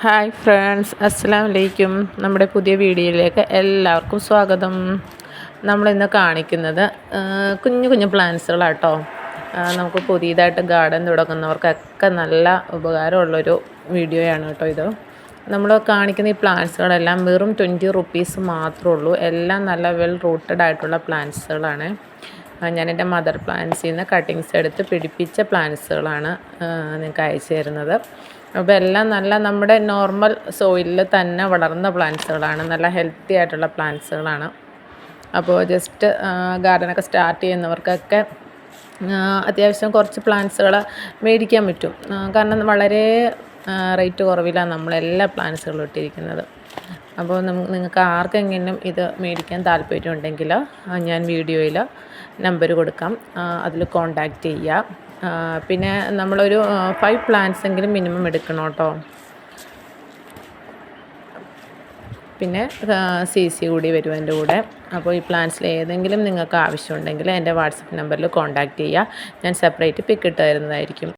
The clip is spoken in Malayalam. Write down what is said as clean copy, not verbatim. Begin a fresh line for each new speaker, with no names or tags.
ഹായ് ഫ്രണ്ട്സ്, അസ്സലാമു അലൈക്കും. നമ്മുടെ പുതിയ വീഡിയോയിലേക്ക് എല്ലാവർക്കും സ്വാഗതം. നമ്മളിന്ന് കാണിക്കുന്നത് കുഞ്ഞു കുഞ്ഞു പ്ലാന്റ്സുകളാട്ടോ. നമുക്ക് പുതിയതായിട്ട് ഗാർഡൻ തുടങ്ങുന്നവർക്കൊക്കെ നല്ല ഉപകാരമുള്ളൊരു വീഡിയോയാണ് കേട്ടോ ഇത്. നമ്മൾ കാണിക്കുന്ന ഈ പ്ലാന്റ്സുകളെല്ലാം വെറും 20 റുപ്പീസ് മാത്രമേ ഉള്ളൂ. എല്ലാം നല്ല വെൽ റൂട്ടഡ് ആയിട്ടുള്ള പ്ലാന്റ്സുകളാണ്. ഞാൻ എൻ്റെ മദർ പ്ലാന്റ്സിൽ നിന്ന് കട്ടിങ്സ് എടുത്ത് പിടിപ്പിച്ച പ്ലാന്റ്സുകളാണ് നിങ്ങൾക്ക് അയച്ചു തരുന്നത്. അപ്പോൾ എല്ലാം നല്ല നമ്മുടെ നോർമൽ സോയിലിൽ തന്നെ വളർന്ന പ്ലാന്റ്സുകളാണ്. നല്ല ഹെൽത്തി ആയിട്ടുള്ള പ്ലാന്റ്സുകളാണ്. അപ്പോൾ ജസ്റ്റ് ഗാർഡനൊക്കെ സ്റ്റാർട്ട് ചെയ്യുന്നവർക്കൊക്കെ അത്യാവശ്യം കുറച്ച് പ്ലാന്റ്സുകൾ മേടിക്കാൻ പറ്റും. കാരണം വളരെ റേറ്റ് കുറവിലാണ് നമ്മളെല്ലാ പ്ലാന്റ്സുകളും ഇട്ടിരിക്കുന്നത്. അപ്പോൾ നിങ്ങൾക്ക് ആർക്കെങ്കിലും ഇത് മേടിക്കാൻ താല്പര്യമുണ്ടെങ്കിൽ ഞാൻ വീഡിയോയിൽ നമ്പർ കൊടുക്കാം, അതിൽ കോണ്ടാക്റ്റ് ചെയ്യുക. പിന്നെ നമ്മളൊരു 5 പ്ലാന്റ്സ് എങ്കിലും മിനിമം എടുക്കണം കേട്ടോ. പിന്നെ CC കൂടി വരും എൻ്റെ കൂടെ. അപ്പോൾ ഈ പ്ലാന്റ്സിൽ ഏതെങ്കിലും നിങ്ങൾക്ക് ആവശ്യമുണ്ടെങ്കിൽ എൻ്റെ വാട്സപ്പ് നമ്പറിൽ കോണ്ടാക്റ്റ് ചെയ്യുക. ഞാൻ സെപ്പറേറ്റ് പിക്ക് ഇട്ട് തരുന്നതായിരിക്കും.